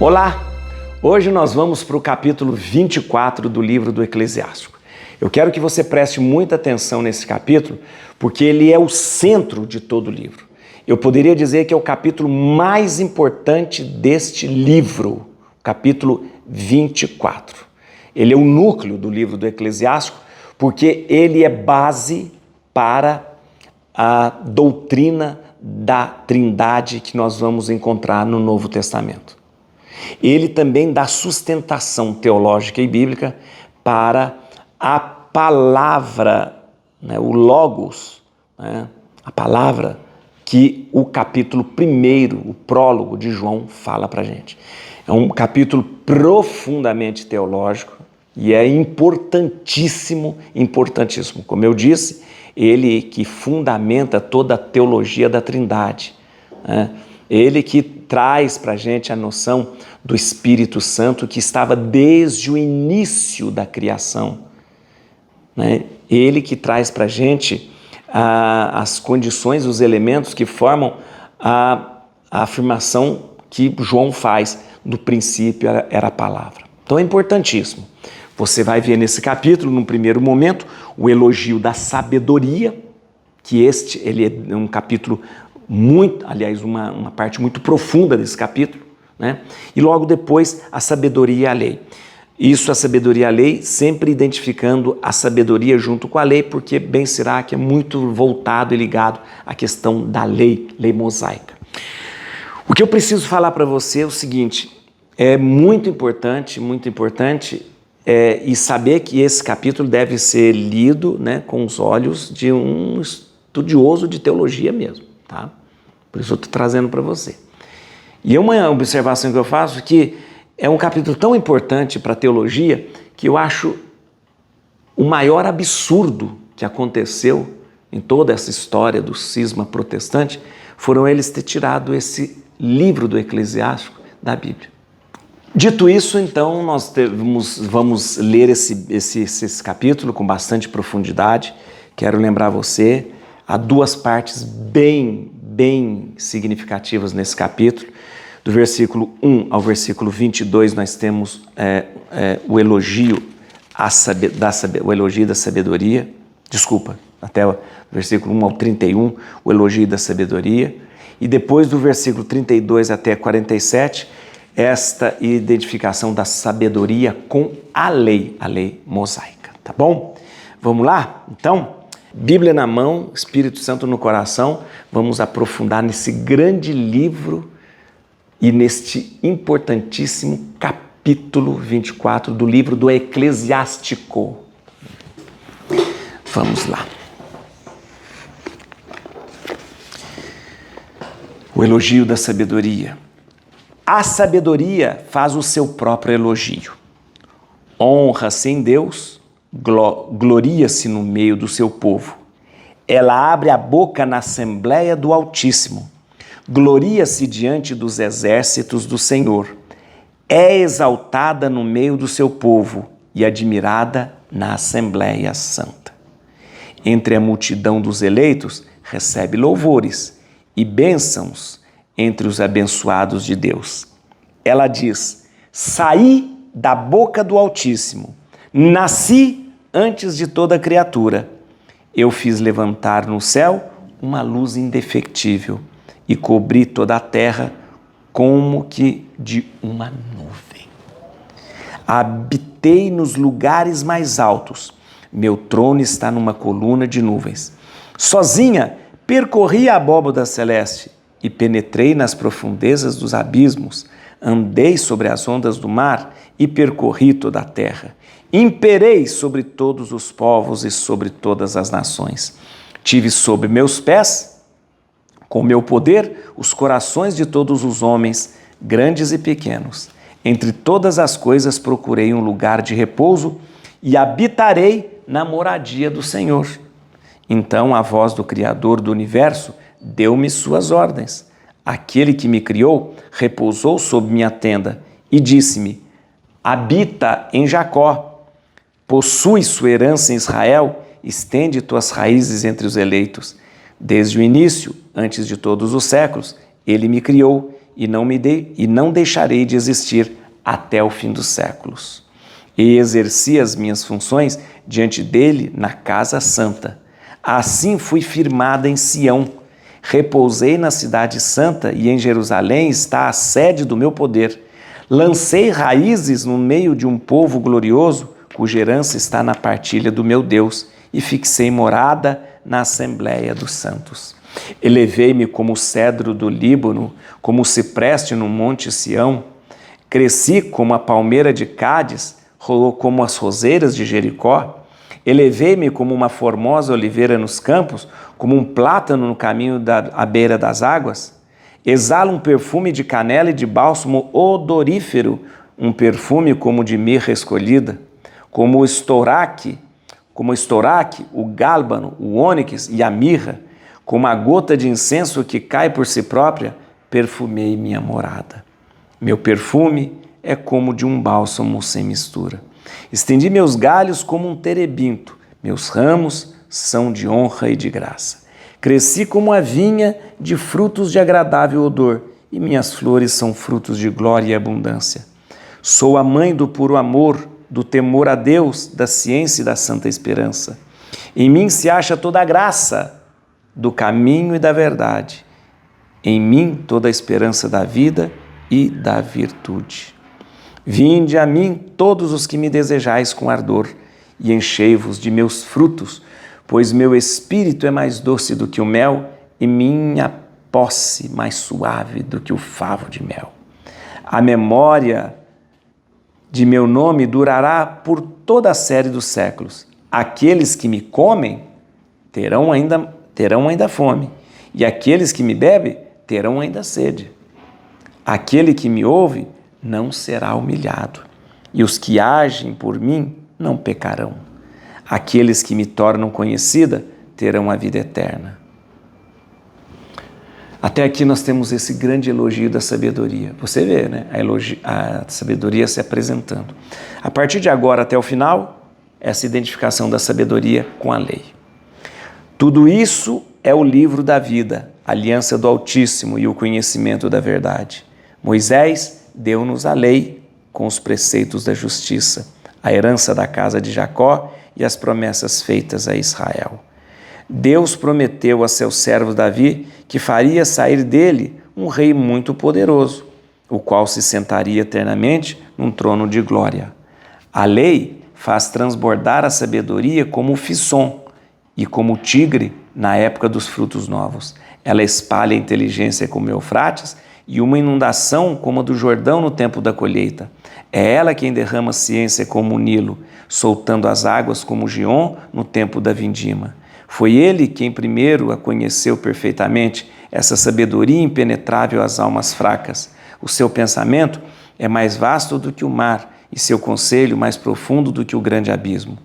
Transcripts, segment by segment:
Olá! Hoje nós vamos para o capítulo 24 do livro do Eclesiástico. Eu quero que você preste muita atenção nesse capítulo, porque ele é o centro de todo o livro. Eu poderia dizer que é o capítulo mais importante deste livro, capítulo 24. Ele é o núcleo do livro do Eclesiástico, porque ele é base para a doutrina da Trindade que nós vamos encontrar no Novo Testamento. Ele também dá sustentação teológica e bíblica para a palavra, o Logos, a palavra que o capítulo 1, o prólogo de João, fala para a gente. É um capítulo profundamente teológico e é importantíssimo. Como eu disse, ele que fundamenta toda a teologia da Trindade. Ele que traz para a gente a noção do Espírito Santo que estava desde o início da criação. Ele que traz para a gente as condições, os elementos que formam a afirmação que João faz, do princípio era a palavra. Então é importantíssimo. Você vai ver nesse capítulo, num primeiro momento, o elogio da sabedoria, que ele é um capítulo uma parte muito profunda desse capítulo, E logo depois a sabedoria e a lei. A sabedoria e a lei, sempre identificando a sabedoria junto com a lei, porque bem será que é muito voltado e ligado à questão da lei mosaica. O que eu preciso falar para você é o seguinte, é muito importante e saber que esse capítulo deve ser lido com os olhos de um estudioso de teologia mesmo, tá? Por isso eu estou trazendo para você. E uma observação que eu faço é que é um capítulo tão importante para a teologia que eu acho o maior absurdo que aconteceu em toda essa história do cisma protestante foram eles ter tirado esse livro do Eclesiástico da Bíblia. Dito isso, então, nós vamos ler esse capítulo com bastante profundidade. Quero lembrar você, há duas partes bem significativas nesse capítulo. Do versículo 1 ao versículo 22, nós temos o elogio da sabedoria. Até o versículo 1 ao 31, o elogio da sabedoria. E depois do versículo 32 até 47, esta identificação da sabedoria com a lei mosaica, tá bom? Vamos lá? Então, Bíblia na mão, Espírito Santo no coração, vamos aprofundar nesse grande livro e neste importantíssimo capítulo 24 do livro do Eclesiástico. Vamos lá. O elogio da sabedoria. A sabedoria faz o seu próprio elogio. Honra-se em Deus, gloria-se no meio do seu povo. Ela abre a boca na assembleia do Altíssimo. Gloria-se diante dos exércitos do Senhor. É exaltada no meio do seu povo e admirada na Assembleia Santa. Entre a multidão dos eleitos, recebe louvores e bênçãos entre os abençoados de Deus. Ela diz: saí da boca do Altíssimo, nasci antes de toda criatura. Eu fiz levantar no céu uma luz indefectível e cobri toda a terra como que de uma nuvem. Habitei nos lugares mais altos, meu trono está numa coluna de nuvens. Sozinha percorri a abóbada celeste e penetrei nas profundezas dos abismos, andei sobre as ondas do mar e percorri toda a terra. Imperei sobre todos os povos e sobre todas as nações. Tive sob meus pés, com meu poder, os corações de todos os homens, grandes e pequenos. Entre todas as coisas procurei um lugar de repouso e habitarei na moradia do Senhor. Então a voz do Criador do universo deu-me suas ordens. Aquele que me criou repousou sob minha tenda e disse-me: habita em Jacó, possui sua herança em Israel, estende tuas raízes entre os eleitos. Desde o início, antes de todos os séculos, ele me criou e não deixarei de existir até o fim dos séculos. E exerci as minhas funções diante dele na casa santa. Assim fui firmada em Sião, repousei na cidade santa e em Jerusalém está a sede do meu poder. Lancei raízes no meio de um povo glorioso, cuja herança está na partilha do meu Deus, e fixei morada na Assembleia dos Santos. Elevei-me como o cedro do Líbano, como o cipreste no monte Sião. Cresci como a palmeira de Cádiz, como as roseiras de Jericó. Elevei-me como uma formosa oliveira nos campos, como um plátano no caminho à beira das águas. Exalo um perfume de canela e de bálsamo odorífero, um perfume como de mirra escolhida, como o estoraque, o gálbano, o ônix e a mirra, como a gota de incenso que cai por si própria, perfumei minha morada. Meu perfume é como de um bálsamo sem mistura. Estendi meus galhos como um terebinto, meus ramos são de honra e de graça. Cresci como a vinha de frutos de agradável odor, e minhas flores são frutos de glória e abundância. Sou a mãe do puro amor, do temor a Deus, da ciência e da santa esperança. Em mim se acha toda a graça do caminho e da verdade. Em mim toda a esperança da vida e da virtude. Vinde a mim todos os que me desejais com ardor, e enchei-vos de meus frutos, pois meu espírito é mais doce do que o mel, e minha posse mais suave do que o favo de mel. A memória de meu nome durará por toda a série dos séculos. Aqueles que me comem terão ainda fome, e aqueles que me bebem terão ainda sede. Aquele que me ouve não será humilhado, e os que agem por mim não pecarão. Aqueles que me tornam conhecida terão a vida eterna. Até aqui nós temos esse grande elogio da sabedoria. Você vê, né? A sabedoria se apresentando. A partir de agora até o final, essa identificação da sabedoria com a lei. Tudo isso é o livro da vida, a aliança do Altíssimo e o conhecimento da verdade. Moisés deu-nos a lei com os preceitos da justiça, a herança da casa de Jacó e as promessas feitas a Israel. Deus prometeu a seu servo Davi que faria sair dele um rei muito poderoso, o qual se sentaria eternamente num trono de glória. A lei faz transbordar a sabedoria como o fisson e como o tigre na época dos frutos novos. Ela espalha a inteligência como o Eufrates e uma inundação como a do Jordão no tempo da colheita. É ela quem derrama ciência como o Nilo, soltando as águas como o Gion no tempo da vindima. Foi ele quem primeiro a conheceu perfeitamente, essa sabedoria impenetrável às almas fracas. O seu pensamento é mais vasto do que o mar e seu conselho mais profundo do que o grande abismo.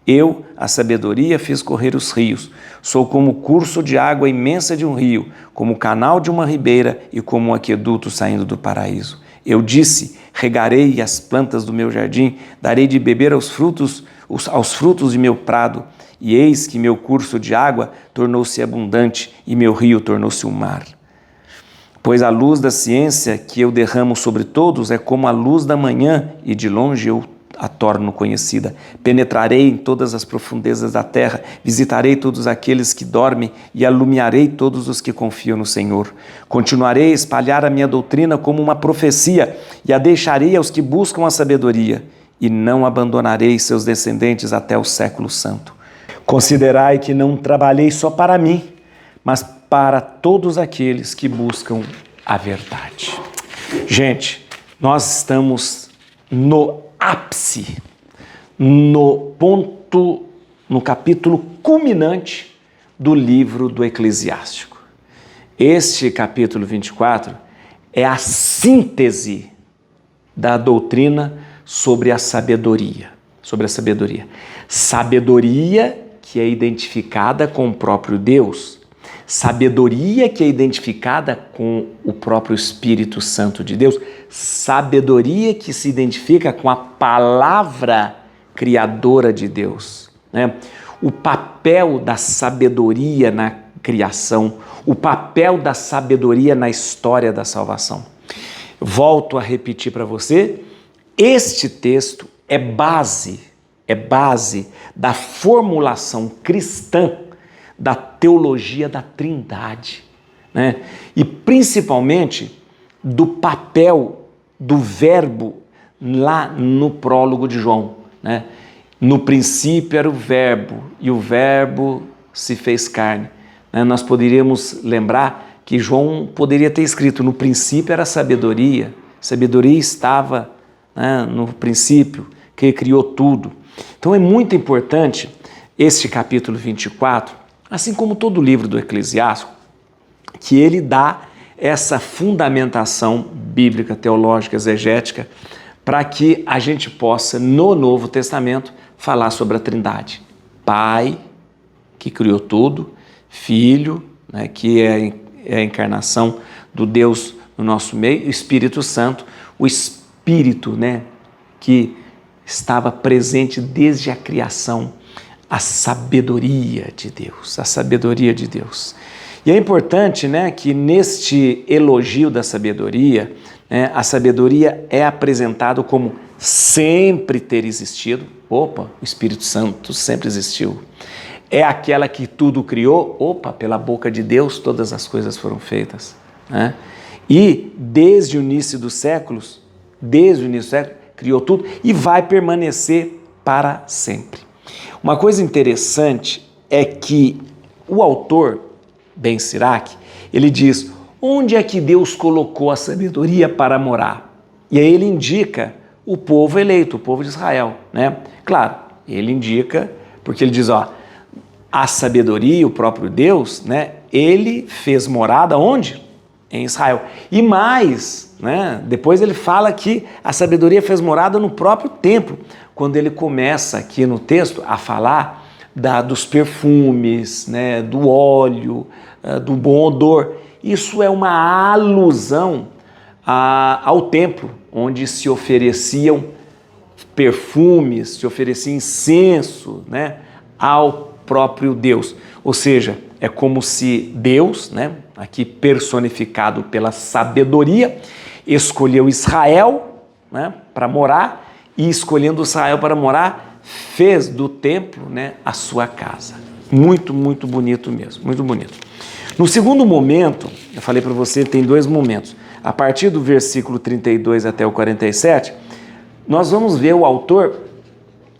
Eu, a sabedoria, fiz correr os rios. Sou como o curso de água imensa de um rio, como o canal de uma ribeira e como um aqueduto saindo do paraíso. Eu disse, regarei as plantas do meu jardim, darei de beber aos frutos de meu prado. E eis que meu curso de água tornou-se abundante e meu rio tornou-se um mar. Pois a luz da ciência que eu derramo sobre todos é como a luz da manhã e de longe eu a torno conhecida. Penetrarei em todas as profundezas da terra, visitarei todos aqueles que dormem e alumiarei todos os que confiam no Senhor. Continuarei a espalhar a minha doutrina como uma profecia e a deixarei aos que buscam a sabedoria e não abandonarei seus descendentes até o século santo. Considerai que não trabalhei só para mim, mas para todos aqueles que buscam a verdade. Gente, nós estamos no ápice, no capítulo culminante do livro do Eclesiástico. Este capítulo 24 é a síntese da doutrina sobre a sabedoria. Sabedoria que é identificada com o próprio Deus, sabedoria que é identificada com o próprio Espírito Santo de Deus, sabedoria que se identifica com a palavra criadora de Deus, né? O papel da sabedoria na criação, o papel da sabedoria na história da salvação. Volto a repetir para você, este texto é base da formulação cristã da teologia da Trindade, né? E principalmente do papel do verbo lá no prólogo de João, né? No princípio era o verbo, e o verbo se fez carne. Né? Nós poderíamos lembrar que João poderia ter escrito, no princípio era a sabedoria estava, né, no princípio, que criou tudo. Então é muito importante este capítulo 24, assim como todo o livro do Eclesiástico, que ele dá essa fundamentação bíblica, teológica, exegética, para que a gente possa, no Novo Testamento, falar sobre a Trindade. Pai, que criou tudo, Filho, né, que é a encarnação do Deus no nosso meio, Espírito Santo, o Espírito, né, que estava presente desde a criação, a sabedoria de Deus, a sabedoria de Deus. E é importante, né, que neste elogio da sabedoria, né, a sabedoria é apresentada como sempre ter existido. Opa, o Espírito Santo sempre existiu. É aquela que tudo criou. Opa, pela boca de Deus todas as coisas foram feitas, né? E desde o início dos séculos, criou tudo e vai permanecer para sempre. Uma coisa interessante é que o autor, Ben Sirac, ele diz, onde é que Deus colocou a sabedoria para morar? E aí ele indica o povo eleito, o povo de Israel, né? Claro, ele indica, porque ele diz, ó, a sabedoria, o próprio Deus, né? Ele fez morada onde? Em Israel. E mais, né? Depois ele fala que a sabedoria fez morada no próprio templo, quando ele começa aqui no texto a falar dos perfumes, né? Do óleo, do bom odor. Isso é uma alusão ao templo, onde se ofereciam perfumes, se oferecia incenso, né, ao próprio Deus. Ou seja, é como se Deus, né, aqui personificado pela sabedoria, escolheu Israel, né, para morar, e escolhendo Israel para morar, fez do templo, né, a sua casa. Muito, muito bonito mesmo, muito bonito. No segundo momento, eu falei para você, tem dois momentos. A partir do versículo 32 até o 47, nós vamos ver o autor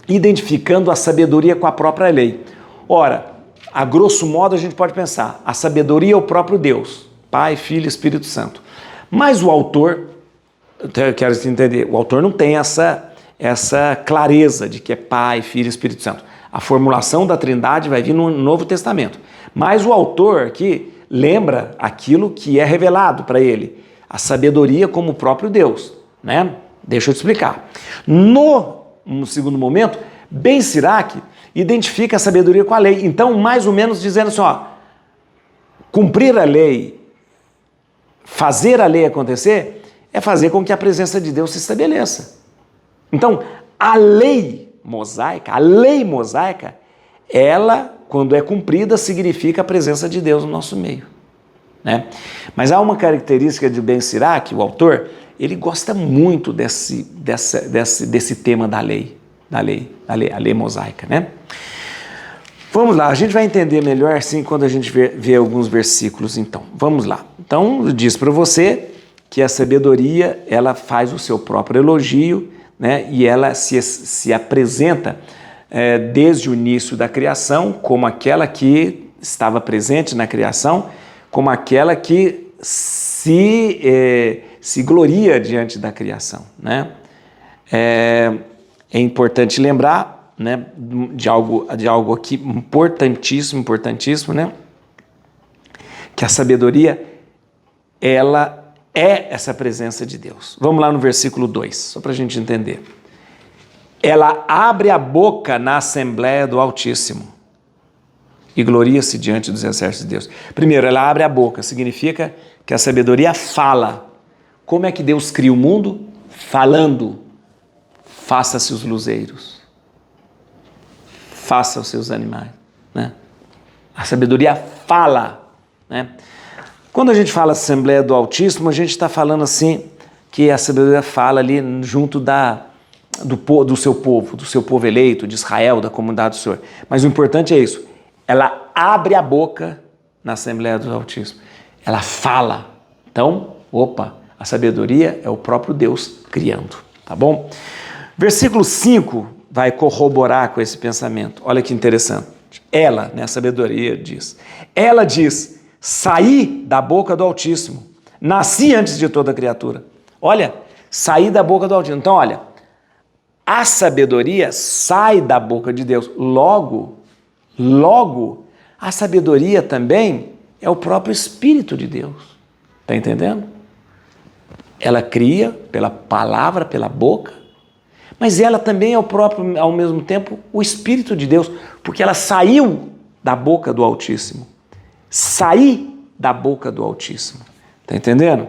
identificando a sabedoria com a própria lei. Ora, a grosso modo a gente pode pensar, a sabedoria é o próprio Deus, Pai, Filho e Espírito Santo. Mas o autor, eu quero entender, o autor não tem essa clareza de que é Pai, Filho e Espírito Santo. A formulação da Trindade vai vir no Novo Testamento. Mas o autor aqui lembra aquilo que é revelado para ele, a sabedoria como o próprio Deus, né? Deixa eu te explicar. No segundo momento, Ben Sirac identifica a sabedoria com a lei. Então, mais ou menos dizendo assim, ó, cumprir a lei, fazer a lei acontecer, é fazer com que a presença de Deus se estabeleça. Então, a lei mosaica, ela, quando é cumprida, significa a presença de Deus no nosso meio, né? Mas há uma característica de Ben Sirac, o autor, ele gosta muito desse tema da lei mosaica, né? Vamos lá, a gente vai entender melhor assim quando a gente vê alguns versículos, então. Vamos lá. Então, eu disse para você que a sabedoria, ela faz o seu próprio elogio, né? E ela se apresenta desde o início da criação como aquela que estava presente na criação, como aquela que se gloria diante da criação, né? É importante lembrar, né, de algo aqui importantíssimo, né? Que a sabedoria, ela é essa presença de Deus. Vamos lá no versículo 2, só para a gente entender. Ela abre a boca na Assembleia do Altíssimo e gloria-se diante dos exércitos de Deus. Primeiro, ela abre a boca, significa que a sabedoria fala. Como é que Deus cria o mundo? Falando. Faça-se os luzeiros. Faça os seus animais, né? A sabedoria fala, né? Quando a gente fala Assembleia do Altíssimo, a gente está falando assim que a sabedoria fala ali junto do seu povo eleito, de Israel, da comunidade do Senhor. Mas o importante é isso, ela abre a boca na Assembleia do Altíssimo, ela fala. Então, a sabedoria é o próprio Deus criando, tá bom? Versículo 5 vai corroborar com esse pensamento. Olha que interessante. Ela, a sabedoria diz, ela diz, saí da boca do Altíssimo, nasci antes de toda criatura. Olha, saí da boca do Altíssimo. Então, olha, a sabedoria sai da boca de Deus. Logo, a sabedoria também é o próprio Espírito de Deus. Está entendendo? Ela cria pela palavra, pela boca, mas ela também é o próprio, ao mesmo tempo, o Espírito de Deus, porque ela saiu da boca do Altíssimo. Sair da boca do Altíssimo. Está entendendo?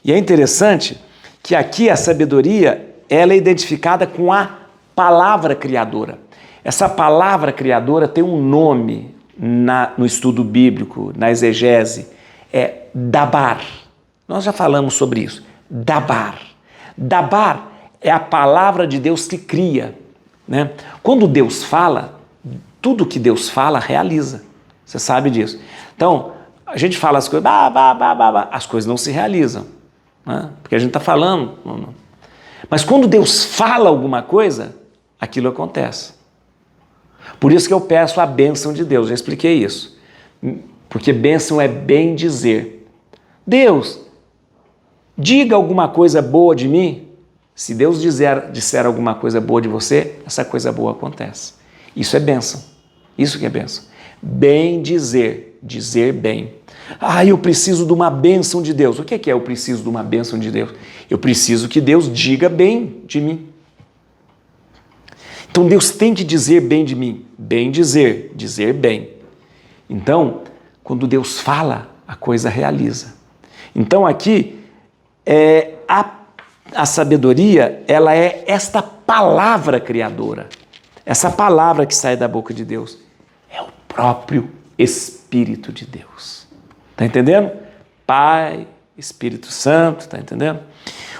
E é interessante que aqui a sabedoria, ela é identificada com a palavra criadora. Essa palavra criadora tem um nome no estudo bíblico, na exegese, é Dabar. Nós já falamos sobre isso. Dabar. Dabar é a palavra de Deus que cria, né? Quando Deus fala, tudo que Deus fala realiza. Você sabe disso. Então, a gente fala as coisas, as coisas não se realizam, né? Porque a gente está falando. Mas quando Deus fala alguma coisa, aquilo acontece. Por isso que eu peço a bênção de Deus, já expliquei isso. Porque bênção é bem dizer. Deus, diga alguma coisa boa de mim. Se Deus disser alguma coisa boa de você, essa coisa boa acontece. Isso é bênção. Isso que é bênção. Bem dizer, dizer bem. Eu preciso de uma bênção de Deus. O que é eu preciso de uma bênção de Deus? Eu preciso que Deus diga bem de mim. Então Deus tem que dizer bem de mim. Bem dizer, dizer bem. Então, quando Deus fala, a coisa realiza. Então aqui, a sabedoria, ela é esta palavra criadora. Essa palavra que sai da boca de Deus é o próprio Espírito de Deus. Está entendendo? Pai, Espírito Santo, está entendendo?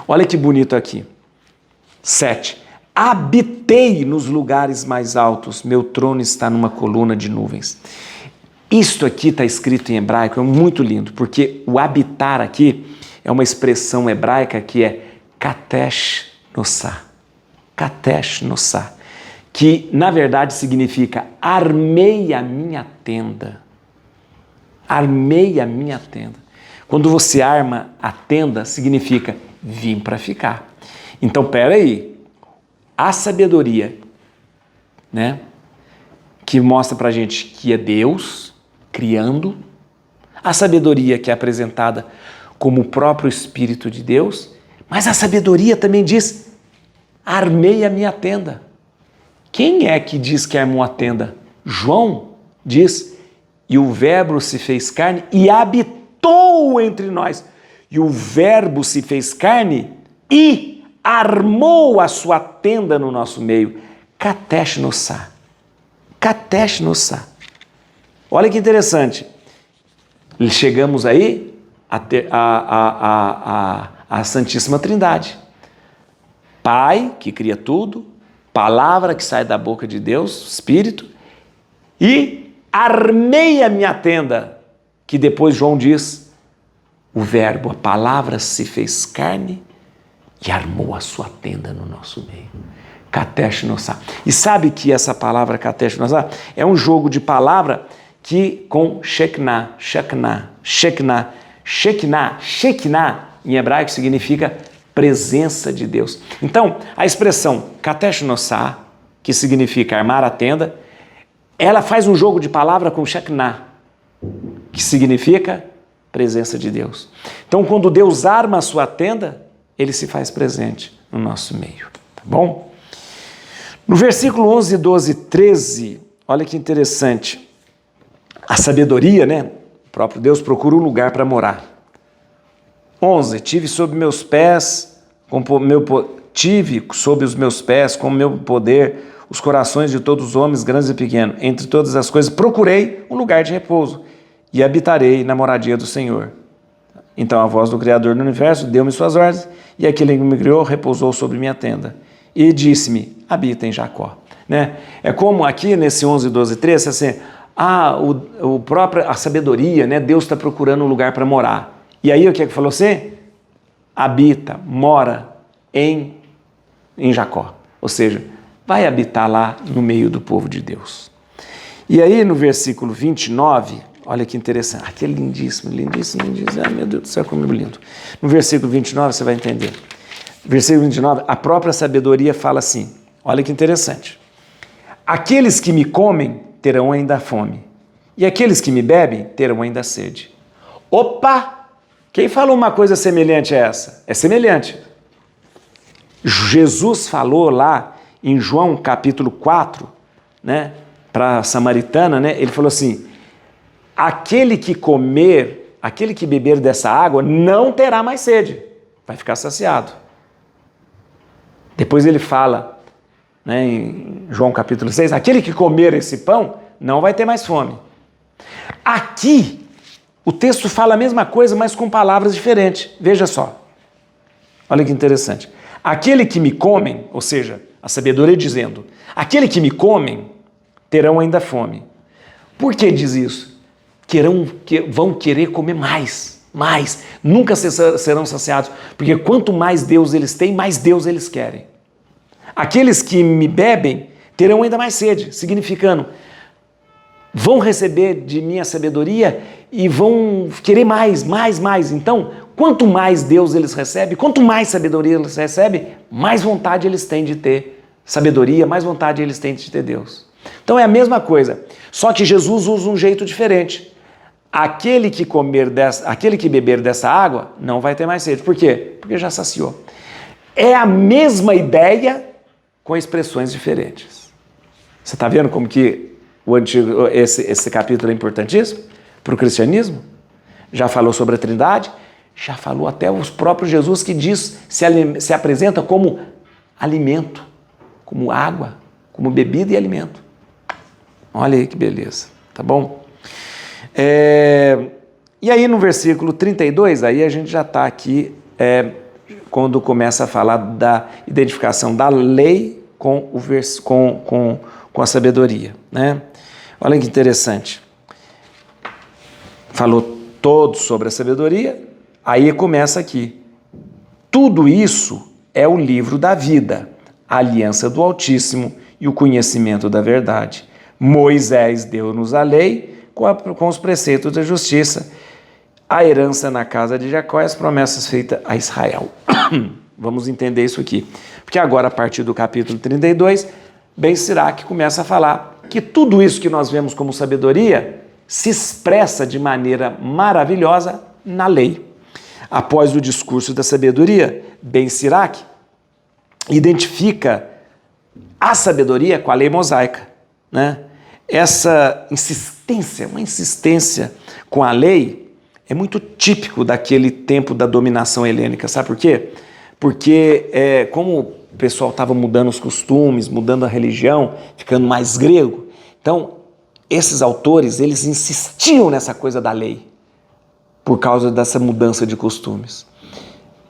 Olha que bonito aqui. 7. Habitei nos lugares mais altos, meu trono está numa coluna de nuvens. Isto aqui está escrito em hebraico, é muito lindo, porque o habitar aqui é uma expressão hebraica que é katesh nosá. Katesh nosá. Que na verdade significa armei a minha tenda. Armei a minha tenda. Quando você arma a tenda, significa vim para ficar. Então, peraí, a sabedoria, né, que mostra para a gente que é Deus criando, a sabedoria que é apresentada como o próprio Espírito de Deus, mas a sabedoria também diz, armei a minha tenda. Quem é que diz que armou a tenda? João diz, e o verbo se fez carne e habitou entre nós. E o verbo se fez carne e armou a sua tenda no nosso meio. Katesh nosá. Katesh nosá. Olha que interessante. Chegamos aí a Santíssima Trindade. Pai, que cria tudo, palavra que sai da boca de Deus, Espírito, e armei a minha tenda, que depois João diz, o verbo, a palavra se fez carne e armou a sua tenda no nosso meio. Katesh nosá. E sabe que essa palavra Katesh nosá é um jogo de palavra que com Shekinah, em hebraico significa presença de Deus. Então, a expressão Katesh nosá, que significa armar a tenda, ela faz um jogo de palavra com Shekinah, que significa presença de Deus. Então, quando Deus arma a sua tenda, ele se faz presente no nosso meio. Tá bom? No versículo 11, 12 e 13, olha que interessante. A sabedoria, né? O próprio Deus procura um lugar para morar. 11. Tive sob os meus pés, com meu poder, os corações de todos os homens, grandes e pequenos. Entre todas as coisas, procurei um lugar de repouso e habitarei na moradia do Senhor. Então a voz do Criador do Universo deu-me suas ordens, e aquele que me criou repousou sobre minha tenda. E disse-me, habita em Jacó. Né? É como aqui nesse 11, 12, 13, assim, a sabedoria, né? Deus está procurando um lugar para morar. E aí o que é que falou assim? Habita, mora em Jacó. Ou seja, vai habitar lá no meio do povo de Deus. E aí no versículo 29, olha que interessante, aqui é lindíssimo, lindíssimo, lindíssimo, ai meu Deus do céu, como é lindo. No versículo 29 você vai entender. Versículo 29, a própria sabedoria fala assim, olha que interessante. Aqueles que me comem terão ainda fome, e aqueles que me bebem terão ainda sede. Opa! Quem falou uma coisa semelhante a essa? É semelhante. Jesus falou lá em João capítulo 4, né, para a samaritana, né, ele falou assim, aquele que comer, aquele que beber dessa água não terá mais sede, vai ficar saciado. Depois ele fala, né, em João capítulo 6, aquele que comer esse pão não vai ter mais fome. Aqui, o texto fala a mesma coisa, mas com palavras diferentes. Veja só. Olha que interessante. Aquele que me comem, ou seja, a sabedoria dizendo, aquele que me comem terão ainda fome. Por que diz isso? Vão querer comer mais, nunca serão saciados, porque quanto mais Deus eles têm, mais Deus eles querem. Aqueles que me bebem terão ainda mais sede, significando, vão receber de minha sabedoria e vão querer mais. Então, quanto mais Deus eles recebem, quanto mais sabedoria eles recebem, mais vontade eles têm de ter sabedoria, mais vontade eles têm de ter Deus. Então é a mesma coisa, só que Jesus usa um jeito diferente. Aquele que beber dessa água não vai ter mais sede. Por quê? Porque já saciou. É a mesma ideia com expressões diferentes. Você está vendo como que esse capítulo é importantíssimo para o cristianismo? Já falou sobre a Trindade, já falou até os próprios Jesus que se apresenta como alimento, como água, como bebida e alimento. Olha aí que beleza, tá bom? E aí no versículo 32, aí a gente já está aqui quando começa a falar da identificação da lei com a sabedoria, né? Olha que interessante. Falou todo sobre a sabedoria, aí começa aqui. Tudo isso é o livro da vida, a aliança do Altíssimo e o conhecimento da verdade. Moisés deu-nos a lei com os preceitos da justiça, a herança na casa de Jacó e as promessas feitas a Israel. Vamos entender isso aqui. Porque agora, a partir do capítulo 32, Ben Sirac começa a falar que tudo isso que nós vemos como sabedoria se expressa de maneira maravilhosa na lei. Após o discurso da sabedoria, Ben Sirac identifica a sabedoria com a lei mosaica, né? Essa uma insistência com a lei é muito típico daquele tempo da dominação helênica. Sabe por quê? Porque como o pessoal estava mudando os costumes, mudando a religião, ficando mais grego, então esses autores, eles insistiam nessa coisa da lei, por causa dessa mudança de costumes.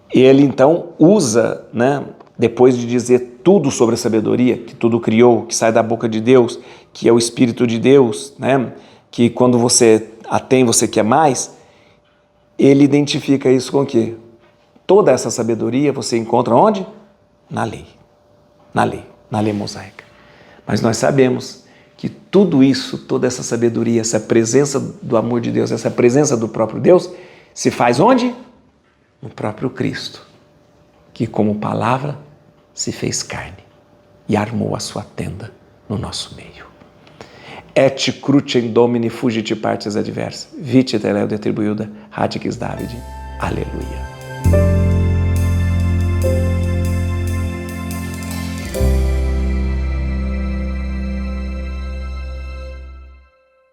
Ele então usa, né, depois de dizer tudo sobre a sabedoria, que tudo criou, que sai da boca de Deus, que é o Espírito de Deus, né, que quando você a tem, você quer mais, ele identifica isso com o quê? Toda essa sabedoria você encontra onde? Na lei. Na lei mosaica. Mas nós sabemos que tudo isso, toda essa sabedoria, essa presença do amor de Deus, essa presença do próprio Deus, se faz onde? No próprio Cristo, que como palavra se fez carne e armou a sua tenda no nosso meio. Et crucem Domini fugit partes adversa, vite teleo detribuiuda, radix Davide. Aleluia.